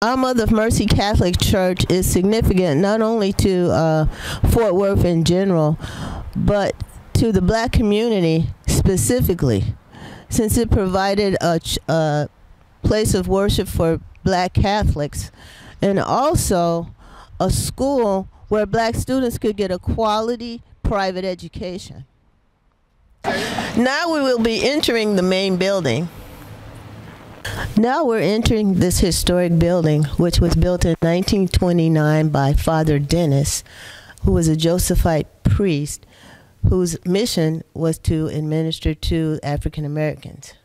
Our Mother of Mercy Catholic Church is significant not only to Fort Worth in general, but to the black community specifically, since it provided a place of worship for black Catholics and also a school where black students could get a quality private education. Now we will be entering the main building. Now we're entering this historic building, which was built in 1929 by Father Dennis, who was a Josephite priest whose mission was to administer to African Americans.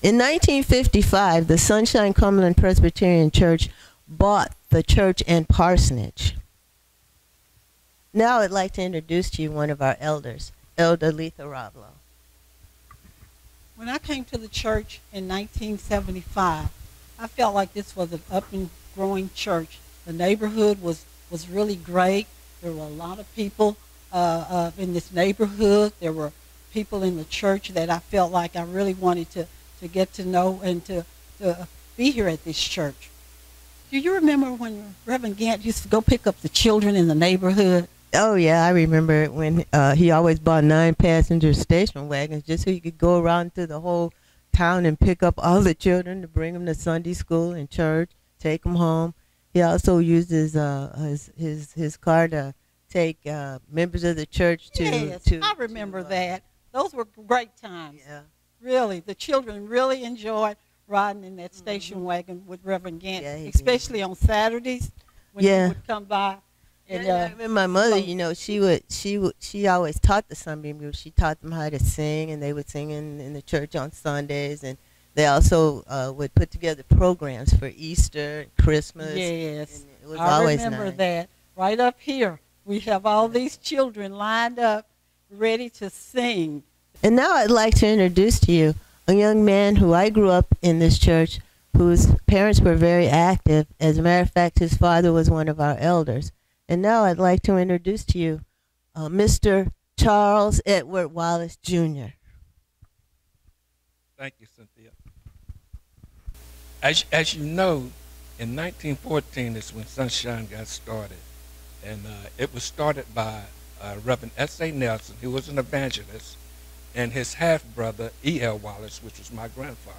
In 1955, the Sunshine Cumberland Presbyterian Church bought the church and parsonage. Now I'd like to introduce to you one of our elders, Elder Letha Roblo. When I came to the church in 1975, I felt like this was an up and growing church. The neighborhood was really great. There were a lot of people in this neighborhood. There were people in the church that I felt like I really wanted to get to know and to be here at this church. Do you remember when Reverend Gant used to go pick up the children in the neighborhood? Oh, yeah, I remember it when he always bought 9-passenger station wagons just so he could go around to the whole town and pick up all the children to bring them to Sunday school and church, take them home. He also used his car to take members of the church to... Yes, I remember that. Those were great times. Yeah. Really, the children really enjoyed riding in that station wagon with Reverend Gant, especially on Saturdays when he would come by. And, I remember my mother, you know, she always taught the Sunbeam group. She taught them how to sing, and they would sing in the church on Sundays, and they also would put together programs for Easter and Christmas. Yes, and it was I always remember nice. that. Right up here, we have all these children lined up, ready to sing. And now I'd like to introduce to you a young man who I grew up in this church, whose parents were very active. As a matter of fact, his father was one of our elders. And now I'd like to introduce to you Mr. Charles Edward Wallace, Jr. Thank you, Cynthia. As you know, in 1914 is when Sunshine got started. And it was started by Reverend S.A. Nelson, who was an evangelist, and his half-brother, E.L. Wallace, which was my grandfather.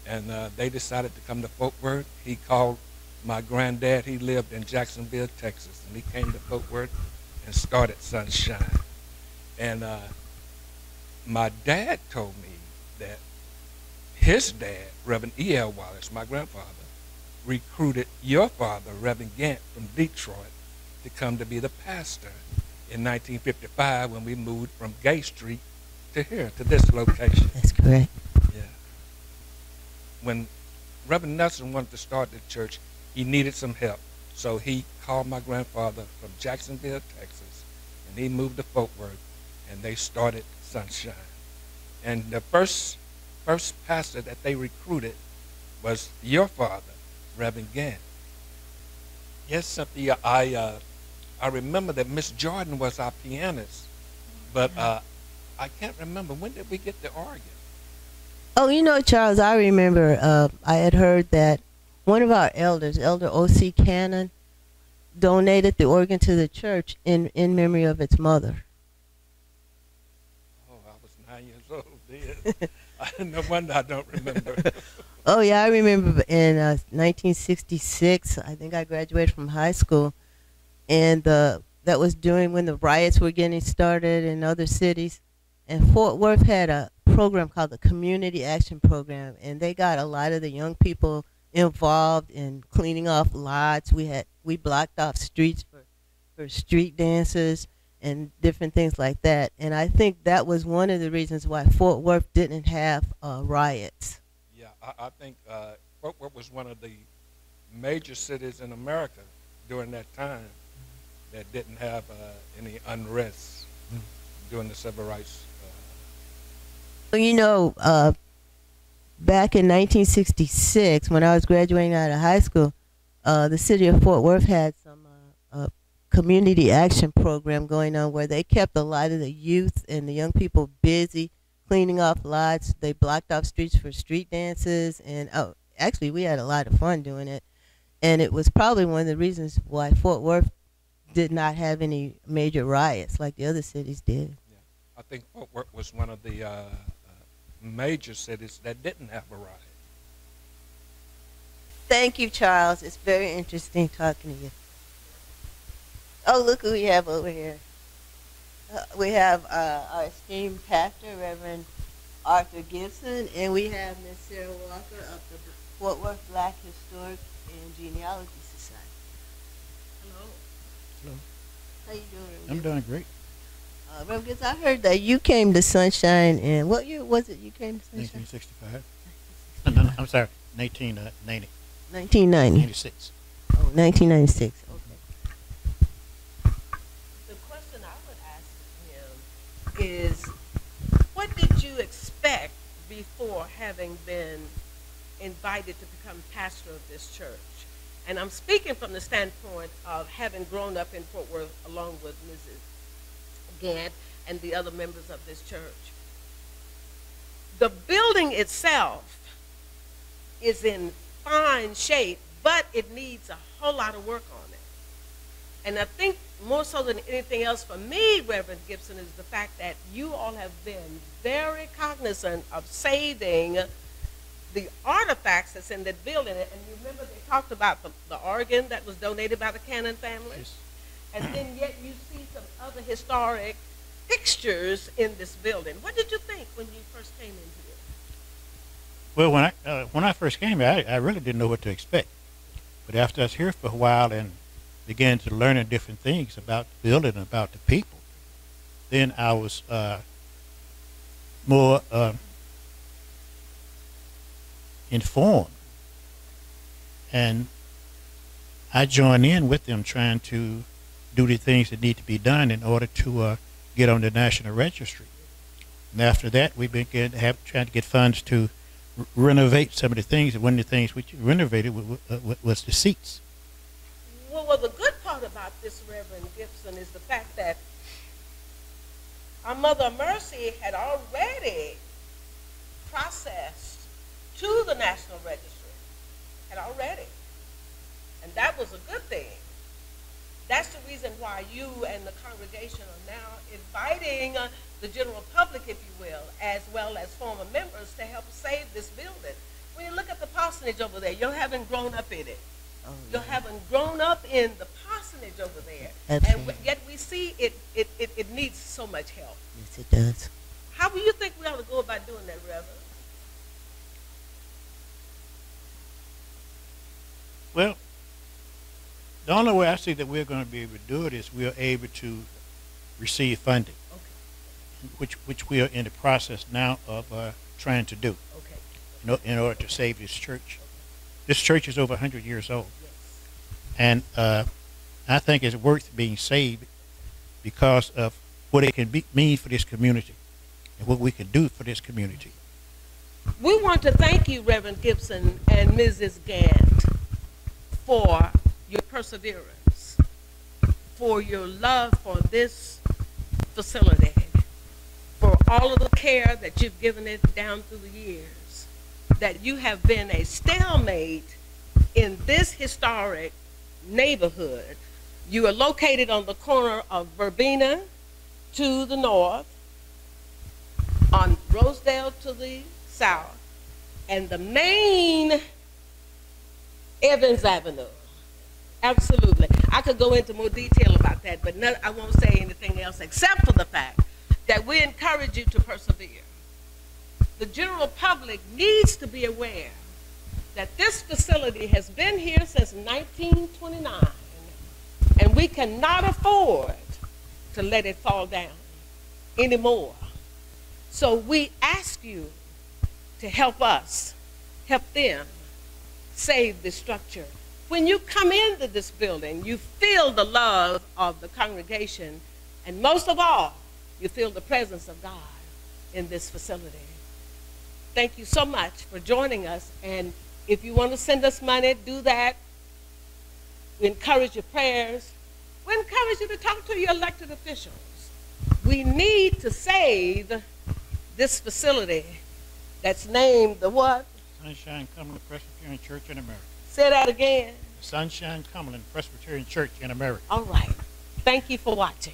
And they decided to come to Fort Worth. He called my granddad. He lived in Jacksonville, Texas, and he came to Fort Worth and started Sunshine. And my dad told me that his dad, Reverend E.L. Wallace, my grandfather, recruited your father, Reverend Gant, from Detroit to come to be the pastor in 1955 when we moved from Gay Street to here, to this location. That's correct. Yeah. When Reverend Nelson wanted to start the church, he needed some help. So he called my grandfather from Jacksonville, Texas, and he moved to Fort Worth, and they started Sunshine. And the first pastor that they recruited was your father, Reverend Gant. Yes, Cynthia, I remember that Miss Jordan was our pianist, but I can't remember. When did we get the organ? Oh, you know, Charles, I remember I had heard that one of our elders, Elder O.C. Cannon, donated the organ to the church in memory of its mother. Oh, I was 9 years old then. No wonder I don't remember. Oh, yeah, I remember in 1966, I think I graduated from high school, and that was during when the riots were getting started in other cities. And Fort Worth had a program called the Community Action Program, and they got a lot of the young people involved in cleaning off lots. We blocked off streets for street dances and different things like that. And I think that was one of the reasons why Fort Worth didn't have riots. Yeah, I think Fort Worth was one of the major cities in America during that time that didn't have any unrest during the civil rights. You know, back in 1966, when I was graduating out of high school, the city of Fort Worth had some community action program going on where they kept a lot of the youth and the young people busy cleaning off lots. They blocked off streets for street dances, and actually we had a lot of fun doing it. And it was probably one of the reasons why Fort Worth did not have any major riots like the other cities did. Yeah. I think Fort Worth was one of the major cities that didn't have a riot. Thank you, Charles. It's very interesting talking to you. Oh, look who we have over here. We have our esteemed pastor, Reverend Arthur Gibson, and we have Miss Sarah Walker of the Fort Worth Black Historic and Genealogy Society. Hello. Hello. How you doing, Reverend I'm Gibson? doing great. Reverend Gibson, I heard that you came to Sunshine in, what year was it you came to Sunshine? 1965. No, I'm sorry, 1990. 1990. 96. Oh, 1996. Okay. The question I would ask him is, what did you expect before having been invited to become pastor of this church? And I'm speaking from the standpoint of having grown up in Fort Worth along with Mrs. Gant and the other members of this church. The building itself is in fine shape, but it needs a whole lot of work on it. And I think more so than anything else for me, Reverend Gibson, is the fact that you all have been very cognizant of saving the artifacts that's in that building. And you remember they talked about the organ that was donated by the Cannon family? Yes. And then yet you see some other historic fixtures in this building. What did you think when you first came in here? Well, when I first came here, I really didn't know what to expect. But after I was here for a while and began to learn different things about the building and about the people, then I was more informed. And I joined in with them trying to do the things that need to be done in order to get on the National Registry. And after that, we began to trying to get funds to renovate some of the things. And one of the things which renovated was the seats. Well, the good part about this, Reverend Gibson, is the fact that our Mother Mercy had already processed to the National Registry, and that was a good thing. That's the reason why you and the congregation are now inviting the general public, if you will, as well as former members to help save this building. When you look at the parsonage over there, you haven't grown up in it. Oh, You haven't grown up in the parsonage over there. Absolutely. And yet we see it needs so much help. Yes, it does. How do you think we ought to go about doing that, Reverend? Well, the only way I see that we're going to be able to do it is we are able to receive funding, Okay. which we are in the process now of trying to do Okay. in order to save this church. This church is over 100 years old, Yes. and I think it's worth being saved because of what it can mean for this community and what we can do for this community. We want to thank you, Reverend Gibson and Mrs. Gant, for your perseverance, for your love for this facility, for all of the care that you've given it down through the years, that you have been a stalemate in this historic neighborhood. You are located on the corner of Verbena to the north, on Rosedale to the south, and the main Evans Avenue. Absolutely. I could go into more detail about that, but I won't say anything else except for the fact that we encourage you to persevere. The general public needs to be aware that this facility has been here since 1929, and we cannot afford to let it fall down anymore. So we ask you to help us, help them save this structure. When you come into this building, you feel the love of the congregation, and most of all, you feel the presence of God in this facility. Thank you so much for joining us, and if you want to send us money, do that. We encourage your prayers. We encourage you to talk to your elected officials. We need to save this facility that's named the what? Sunshine Covenant Presbyterian Church in America. Say that again. the Sunshine Cumberland Presbyterian Church in America. All right. Thank you for watching.